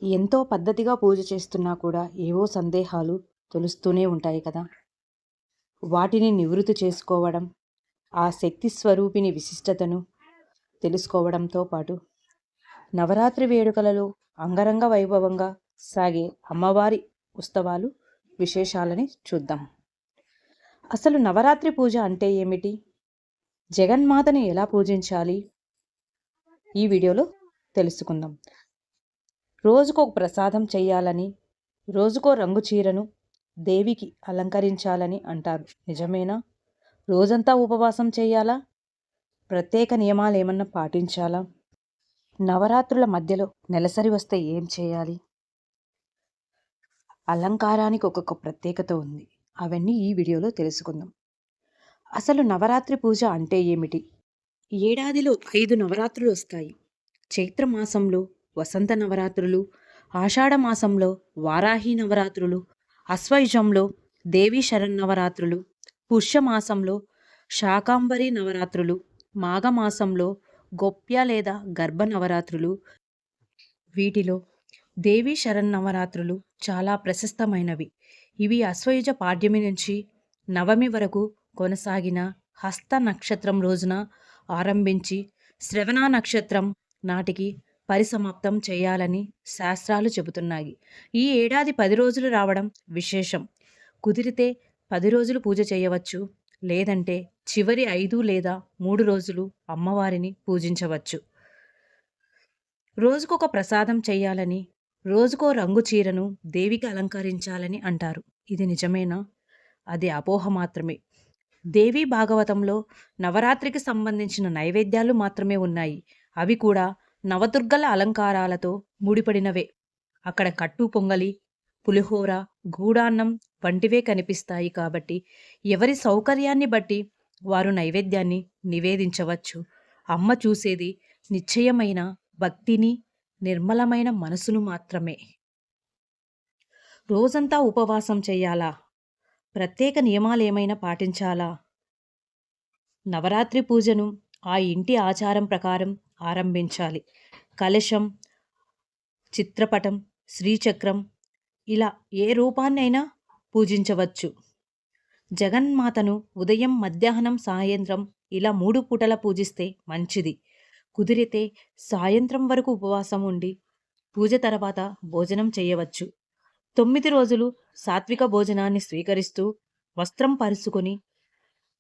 ఎంతో పద్ధతిగా పూజ చేస్తున్నా కూడా ఏవో సందేహాలు తొలుస్తూనే ఉంటాయి కదా! వాటిని నివృత్తి చేసుకోవడం, ఆ శక్తి స్వరూపిణి విశిష్టతను తెలుసుకోవడంతో పాటు, నవరాత్రి వేడుకలలో అంగరంగ వైభవంగా సాగే అమ్మవారి ఉత్సవాలు విశేషాలని చూద్దాం. అసలు నవరాత్రి పూజ అంటే ఏమిటి? జగన్మాతని ఎలా పూజించాలి? ఈ వీడియోలో తెలుసుకుందాం. రోజుకో ప్రసాదం చెయ్యాలని, రోజుకో రంగు చీరను దేవికి అలంకరించాలని అంటారు. నిజమేనా? రోజంతా ఉపవాసం చేయాలా? ప్రత్యేక నియమాలు ఏమన్నా పాటించాలా? నవరాత్రుల మధ్యలో నెలసరి వస్తే ఏం చేయాలి? అలంకారానికి ఒక్కొక్క ప్రత్యేకత ఉంది. అవన్నీ ఈ వీడియోలో తెలుసుకుందాం. అసలు నవరాత్రి పూజ అంటే ఏమిటి? ఏడాదిలో 5 నవరాత్రులు వస్తాయి. చైత్రమాసంలో వసంత నవరాత్రులు, ఆషాఢ మాసంలో వారాహి నవరాత్రులు, అశ్వయుజంలో దేవీ శరన్నవరాత్రులు, పుష్యమాసంలో శాకాంబరి నవరాత్రులు, మాఘమాసంలో గోప్య లేదా గర్భ నవరాత్రులు. వీటిలో దేవీ శరన్నవరాత్రులు చాలా ప్రశస్తమైనవి. ఇవి అశ్వయుజ పాడ్యమి నుంచి నవమి వరకు కొనసాగిన హస్త నక్షత్రం రోజున ఆరంభించి శ్రవణ నక్షత్రం నాటికి పరిసమాప్తం చేయాలని శాస్త్రాలు చెబుతున్నాయి. ఈ ఏడాది 10 రోజులు రావడం విశేషం. కుదిరితే 10 రోజులు పూజ చేయవచ్చు. లేదంటే చివరి 5 లేదా 3 రోజులు అమ్మవారిని పూజించవచ్చు. రోజుకొక ప్రసాదం చెయ్యాలని, రోజుకో రంగు చీరను దేవికి అలంకరించాలని అంటారు. ఇది నిజమేనా? అది అపోహ మాత్రమే. దేవీ భాగవతంలో నవరాత్రికి సంబంధించిన నైవేద్యాలు మాత్రమే ఉన్నాయి. అవి కూడా నవదుర్గల అలంకారాలతో ముడిపడినవే. అక్కడ కట్టు పొంగలి, పులిహోర, గూడాన్నం వంటివే కనిపిస్తాయి. కాబట్టి ఎవరి సౌకర్యాన్ని బట్టి వారు నైవేద్యాన్ని నివేదించవచ్చు. అమ్మ చూసేది నిశ్చయమైన భక్తిని, నిర్మలమైన మనసును మాత్రమే. రోజంతా ఉపవాసం చేయాలా? ప్రత్యేక నియమాలు ఏమైనా పాటించాలా? నవరాత్రి పూజను ఆ ఇంటి ఆచారం ప్రకారం ఆరంభించాలి. కలశం, చిత్రపటం, శ్రీచక్రం ఇలా ఏ రూపాన్నైనా పూజించవచ్చు. జగన్మాతను ఉదయం, మధ్యాహ్నం, సాయంత్రం ఇలా 3 పూటల పూజిస్తే మంచిది. కుదిరితే సాయంత్రం వరకు ఉపవాసం ఉండి పూజ తర్వాత భోజనం చేయవచ్చు. 9 రోజులు సాత్విక భోజనాన్ని స్వీకరిస్తూ వస్త్రం పరుచుకొని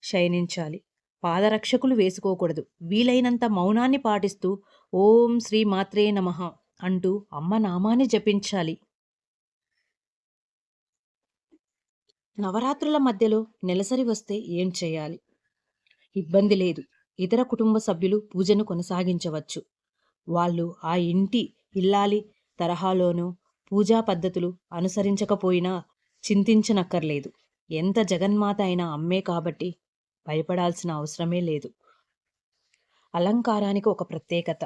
శయనించాలి. పాదరక్షకులు వేసుకోకూడదు. వీలైనంత మౌనాన్ని పాటిస్తూ ఓం శ్రీ మాత్రే నమః అంటూ అమ్మ నామాన్ని జపించాలి. నవరాత్రుల మధ్యలో నెలసరి వస్తే ఏం చేయాలి? ఇబ్బంది లేదు. ఇతర కుటుంబ సభ్యులు పూజను కొనసాగించవచ్చు. వాళ్ళు ఆ ఇంటి ఇల్లాలి తరహాలోనూ పూజా పద్ధతులు అనుసరించకపోయినా చింతించనక్కర్లేదు. ఎంత జగన్మాత అయినా అమ్మే కాబట్టి భయపడాల్సిన అవసరమే లేదు. అలంకారానికి ఒక ప్రత్యేకత.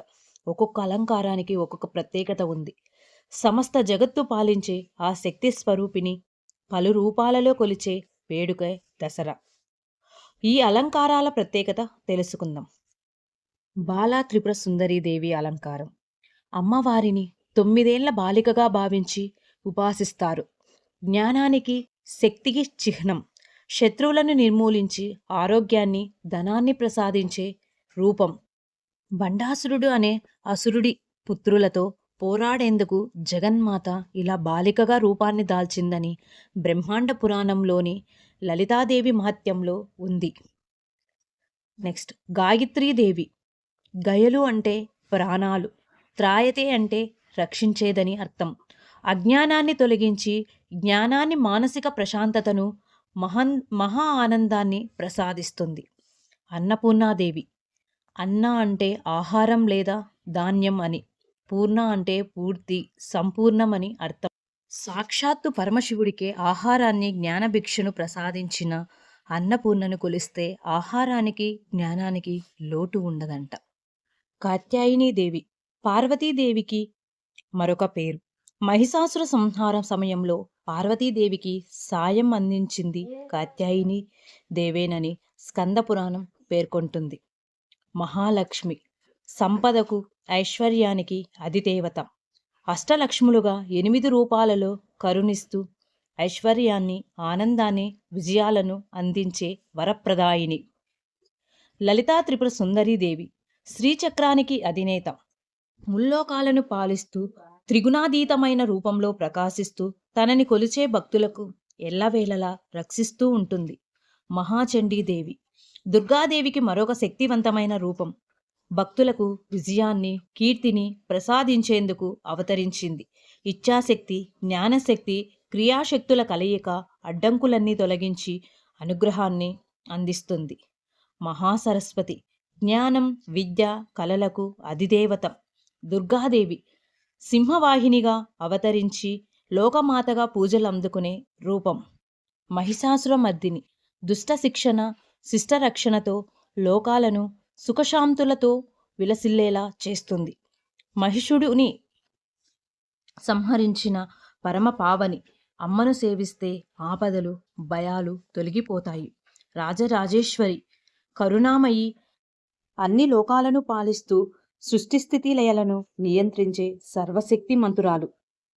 ఒక్కొక్క అలంకారానికి ఒక్కొక్క ప్రత్యేకత ఉంది. సమస్త జగత్తు పాలించే ఆ శక్తి స్వరూపిణి పలు రూపాలలో కొలిచే వేడుక దసరా. ఈ అలంకారాల ప్రత్యేకత తెలుసుకుందాం. బాలా త్రిపుర సుందరీదేవి అలంకారం. అమ్మవారిని 9 ఏళ్ల బాలికగా భావించి ఉపాసిస్తారు. జ్ఞానానికి, శక్తికి చిహ్నం. శత్రువులను నిర్మూలించి ఆరోగ్యాన్ని, ధనాన్ని ప్రసాదించే రూపం. బండాసురుడు అనే అసురుడి పుత్రులతో పోరాడేందుకు జగన్మాత ఇలా బాలికగా రూపాన్ని దాల్చిందని బ్రహ్మాండ పురాణంలోని లలితాదేవి మహత్యంలో ఉంది. నెక్స్ట్, గాయత్రీదేవి. గయలు అంటే ప్రాణాలు, త్రాయతే అంటే రక్షించేదని అర్థం. అజ్ఞానాన్ని తొలగించి జ్ఞానాన్ని, మానసిక ప్రశాంతతను, మహా ఆనందాన్ని ప్రసాదిస్తుంది. అన్నపూర్ణాదేవి. అన్న అంటే ఆహారం లేదా ధాన్యం అని, పూర్ణ అంటే పూర్తి, సంపూర్ణమని అర్థం. సాక్షాత్తు పరమశివుడికే ఆహారాన్ని, జ్ఞానభిక్షను ప్రసాదించిన అన్నపూర్ణను కొలిస్తే ఆహారానికి, జ్ఞానానికి లోటు ఉండదంట. కాత్యాయనీదేవి. పార్వతీదేవికి మరొక పేరు. మహిషాసుర సంహారం సమయంలో పార్వతీదేవికి సాయం అందించింది కాత్యాయని దేవేనని స్కంద పురాణం పేర్కొంటుంది. మహాలక్ష్మి. సంపదకు, ఐశ్వర్యానికి అధిదేవత. అష్టలక్ష్ములుగా 8 రూపాలలో కరుణిస్తూ ఐశ్వర్యాన్ని, ఆనందాన్ని, విజయాలను అందించే వరప్రదాయిని. లలితా త్రిపుర సుందరీదేవి శ్రీచక్రానికి అధినేత. ముల్లోకాలను పాలిస్తూ త్రిగుణాతీతమైన రూపంలో ప్రకాశిస్తూ తనని కొలిచే భక్తులకు ఎల్లవేళలా రక్షిస్తూ ఉంటుంది. మహాచండీదేవి దుర్గాదేవికి మరొక శక్తివంతమైన రూపం. భక్తులకు విజయాన్ని, కీర్తిని ప్రసాదించేందుకు అవతరించింది. ఇచ్ఛాశక్తి, జ్ఞానశక్తి, క్రియాశక్తుల కలయిక అడ్డంకులన్నీ తొలగించి అనుగ్రహాన్ని అందిస్తుంది. మహాసరస్వతి జ్ఞానం, విద్య, కళలకు అధిదేవత. దుర్గాదేవి సింహవాహినిగా అవతరించి లోకమాతగా పూజలు అందుకునే రూపం. మహిషాసురమర్దిని దుష్ట శిక్షణ, శిష్టరక్షణతో లోకాలను సుఖశాంతులతో విలసిల్లేలా చేస్తుంది. మహిషుడిని సంహరించిన పరమ పావని. అమ్మను సేవిస్తే ఆపదలు, భయాలు తొలగిపోతాయి. రాజరాజేశ్వరి కరుణామయి అన్ని లోకాలను పాలిస్తూ సృష్టిస్థితి లయలను నియంత్రించే సర్వశక్తిమంతురాలు.